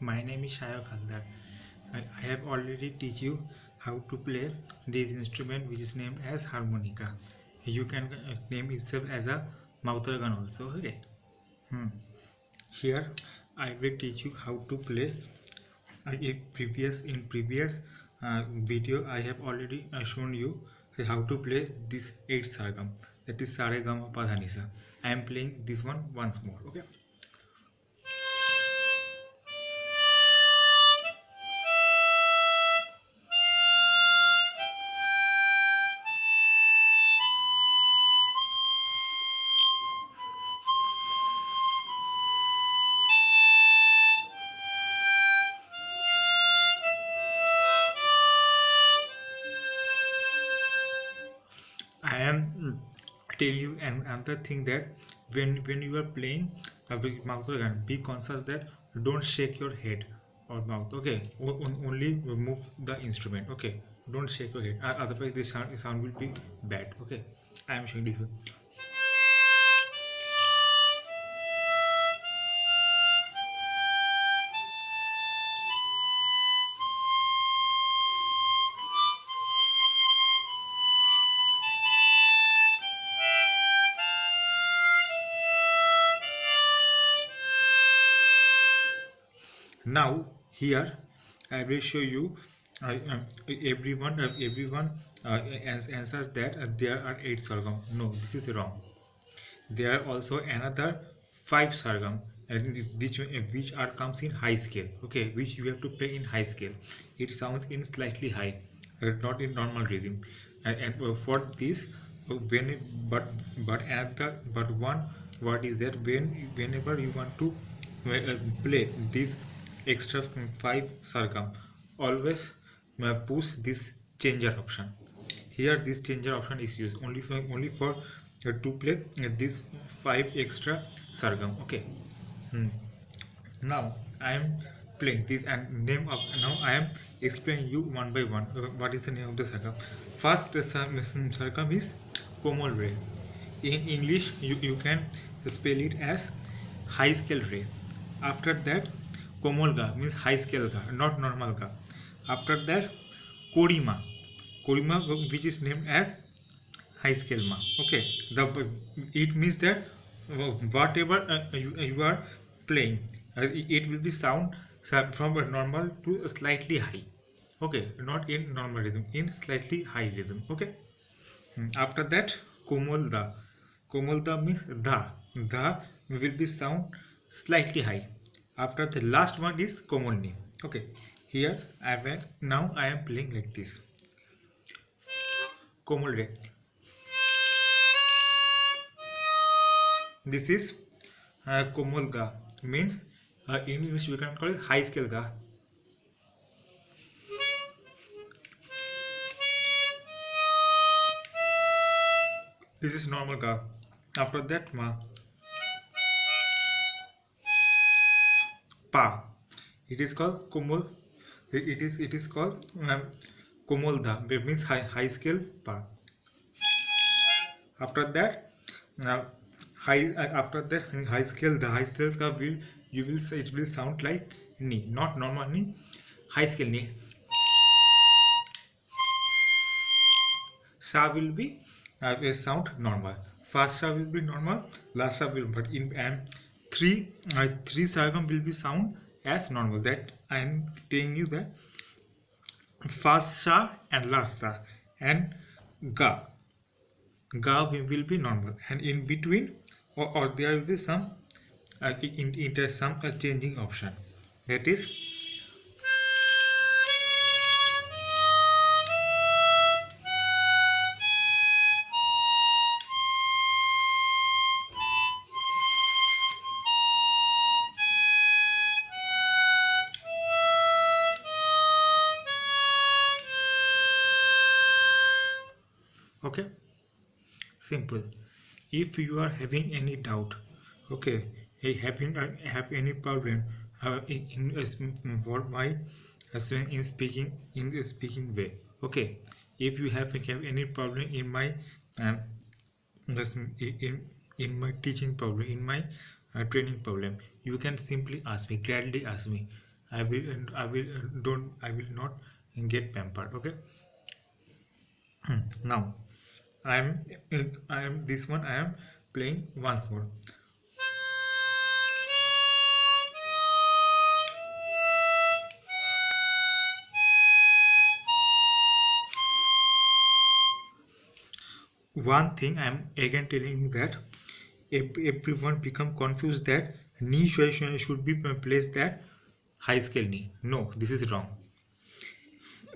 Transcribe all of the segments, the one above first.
My name is Shayok Haldar. I have already teach you how to play this instrument which is named as harmonica. You can name itself as a mouth organ also. Okay. Hmm. Here I will teach you how to play. In previous video I have already shown you how to play this 8 sargam, that is Saregama Padhanisa. I am playing this one once more. Okay. I am telling you another thing, that when you are playing a mouth organ, be conscious that don't shake your head or mouth. Okay, only move the instrument. Okay, don't shake your head. Otherwise, the sound will be bad. Okay, I am showing this way. Now here I will show you everyone answers that there are 8 sorghum. No, this is wrong. There are also another 5 sorghum, and which are comes in high scale. Okay, which you have to play in high scale. It sounds in slightly high, not in normal rhythm. And for this, when but one word is that whenever you want to play this extra 5 sargam, always push this changer option. Here this changer option is used only for to play this 5 extra sargam. Okay. Now I am playing this, and name of now I am explaining you one by one what is the name of the sargam. First the sargam is Komal Re. In English you can spell it as high scale Re. After that Komal Ga means high scale Ga, not normal Ga. After that Korima, Korima which is named as high scale Ma. Okay, it means that whatever you are playing, it will be sound from a normal to a slightly high. Okay, not in normal rhythm, in slightly high rhythm. Okay. After that Komolda, Komolda means the will be sound slightly high. After the last one is Komolni. Okay, here now I am playing like this. Komolre. This is Komal Ga, means in English we can call it high scale Ga. This is normal Ga. After that Ma. Pa. It is called Komal. It is called Komolda. It means high scale Pa. After that after that high scale, the high scale ka will you will say it will sound like ni, not normal ni, high scale ni. Sa will be a sound normal. First sa will be normal, last sa will, but in three sargam will be sound as normal. That I am telling you that first sa and last sa and ga will be normal, and in between or there will be some some changing option, that is okay. Simple. If you are having any doubt, okay, have any problem for my in speaking way, okay, if you have any problem in my um, in my teaching problem, in my training problem, you can simply ask me, gladly ask me. I will not get pampered. Okay. Now I am I am this one I am playing once more. One thing I am again telling you that everyone become confused that knee should be placed at high scale knee. No, this is wrong.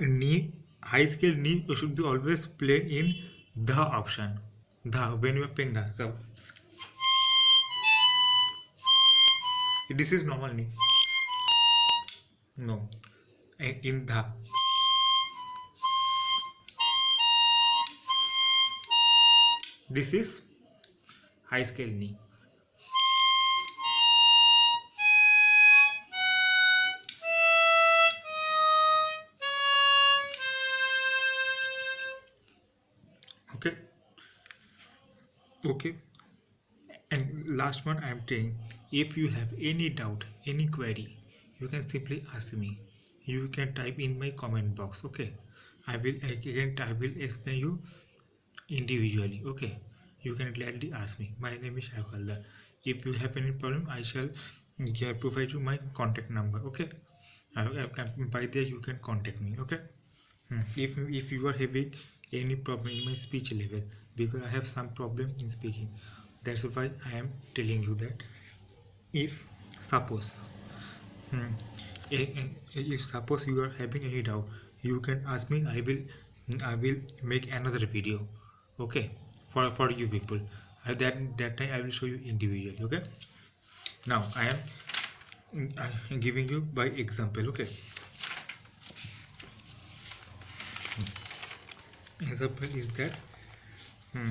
Knee high scale knee should be always played in the option. The when you are playing the so this is normal knee. No, in the this is high scale knee. Okay. Okay. And last one I am telling, if you have any doubt, any query, you can simply ask me. You can type in my comment box. Okay. I will explain you individually. Okay. You can gladly ask me. My name is Shaykh Haldar. If you have any problem, I shall provide you my contact number. Okay. By there you can contact me. Okay. If you are having any problem in my speech level, because I have some problem in speaking, that's why I am telling you that. If suppose hmm, if suppose you are having any doubt, you can ask me. I will make another video. Okay, for you people. That time I will show you individually. Okay. Now I am giving you by example. Okay. Example is that hmm,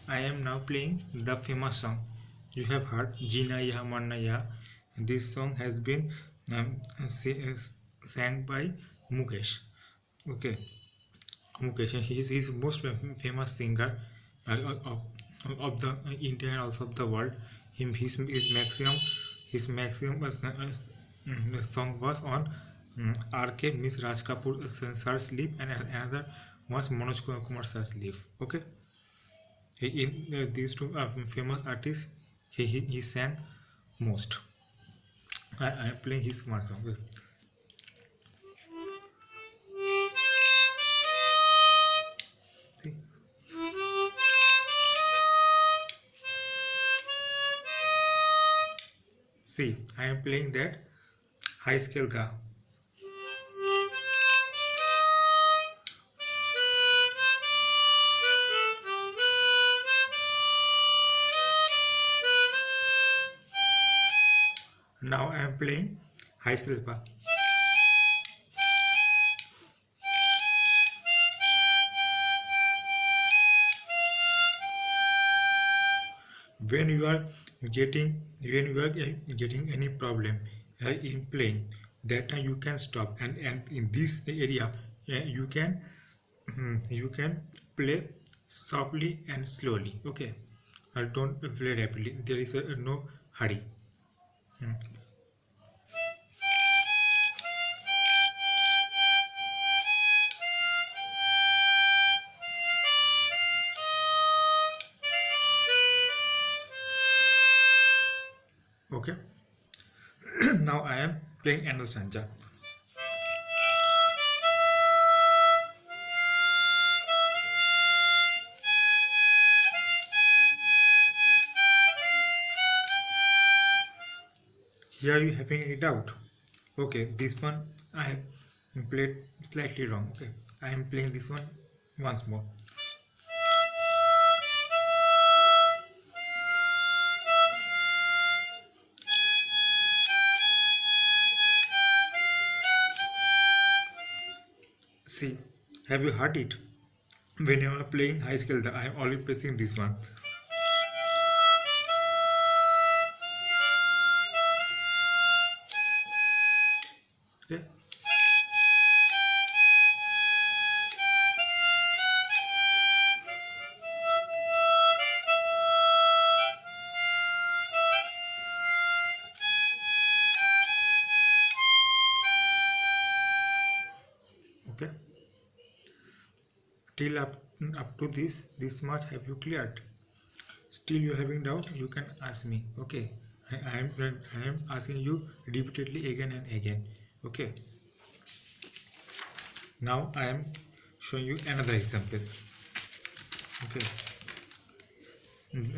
I am now playing the famous song you have heard, Jina Ya Manna Ya. This song has been sang by Mukesh. Okay, Mukesh. He is most famous singer of the India and also of the world. His maximum song was on R.K. Miss Raj Kapoor Sir's Leave, and another was Manoj Kumar Sir's Leave. Okay. In these two famous artists, he sang most. I am playing his one song. See? See, I am playing that high scale ga. Now I am playing high scale ga. When you are getting any problem in playing, that time you can stop, and in this area you can you can play softly and slowly. Okay. Don't play rapidly. There is no hurry. Hmm. Okay. Now I am playing another stanza. Here you having any doubt? Okay, this one I have played slightly wrong. Okay, I am playing this one once more. See, have you heard it? When you are playing high scale, I am always pressing this one. Okay. Okay, till up to this much have you cleared? Still you having doubt, you can ask me. Okay, I am asking you repeatedly again and again. Okay, now I am showing you another example. Okay,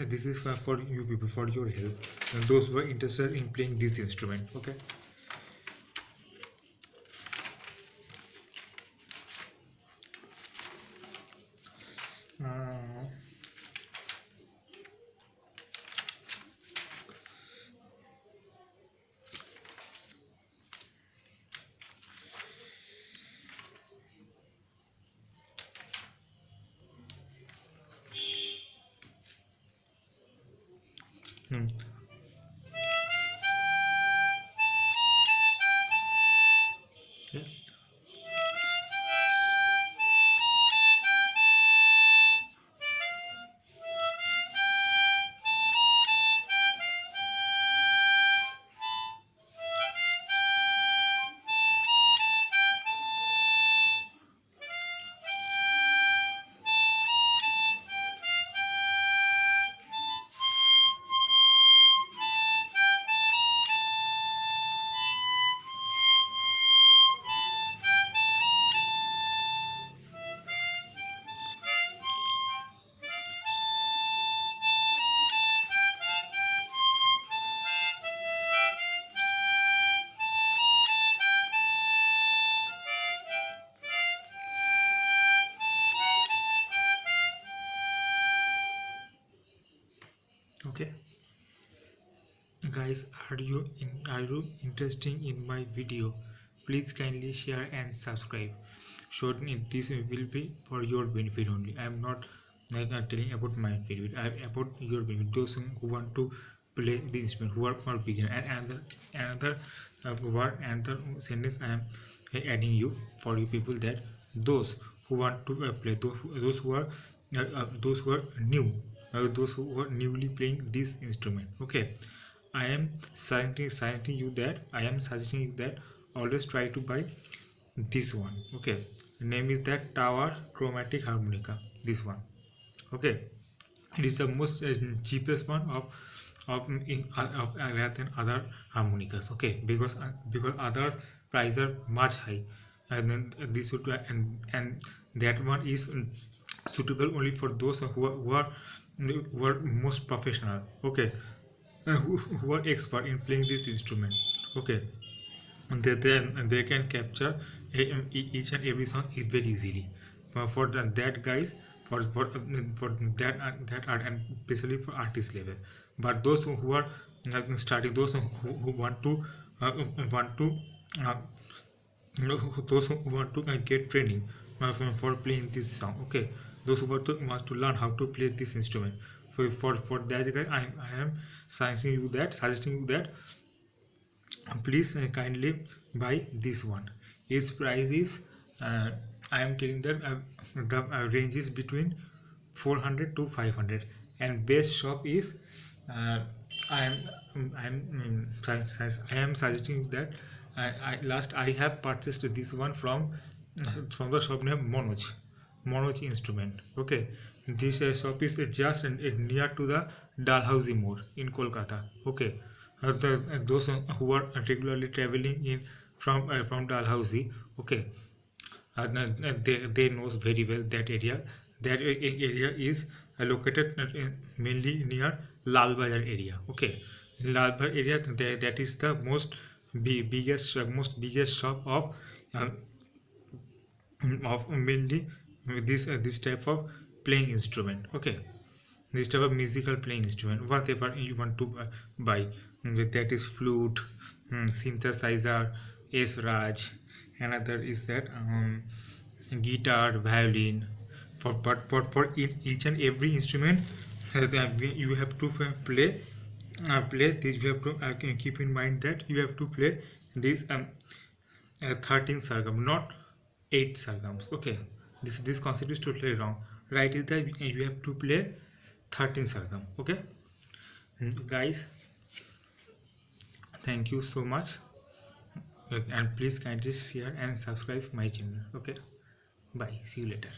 this is for you people, for your help, and those who are interested in playing this instrument. Okay, uh, hmm, yeah. Okay, guys, are you interested in my video? Please kindly share and subscribe. So this will be for your benefit only. I am not like telling about my benefit. I am about your benefit. Those who want to play the instrument, who are for beginner, and another word, another sentence I am adding you for you people, that those who want to play, those who are new, those who are newly playing this instrument. Okay, I am suggesting you that always try to buy this one. Okay, name is that Tower Chromatic Harmonica, this one. Okay, it is the most cheapest one rather than other harmonicas. Okay, because other prices are much high, and then this would and that one is suitable only for those who are most professional. Okay, who are expert in playing this instrument. Okay, and they can capture each and every song very easily. For that guys, for that art, and especially for artist level. But those who are starting, those who want to uh, those who want to get training for playing this song. Okay, those who want to learn how to play this instrument, for that guy, I am suggesting you that please kindly buy this one. Its price is I am telling that the range is between 400 to 500, and best shop is I am I am suggesting that I have purchased this one from the shop named Monoj Instrument. Okay, this shop is just near to the Dalhousie Moor in Kolkata. Okay, those who are regularly traveling in from Dalhousie. Okay, they knows very well that area. That area is located mainly near Lal Bazar area. Okay, Lal Bazar area, that is the biggest shop uh, of mainly this type of playing instrument. Okay, this type of musical playing instrument, whatever you want to buy. That is flute, synthesizer, S-Raj. Another is that guitar, violin. For in each and every instrument you have to play this. You have to keep in mind that you have to play this 13 sargam, not 8 sargams. Okay, this concept is totally wrong. Right is that you have to play 13 sargam. Okay, guys, thank you so much. Okay, and please kindly share and subscribe my channel. Okay, bye, see you later.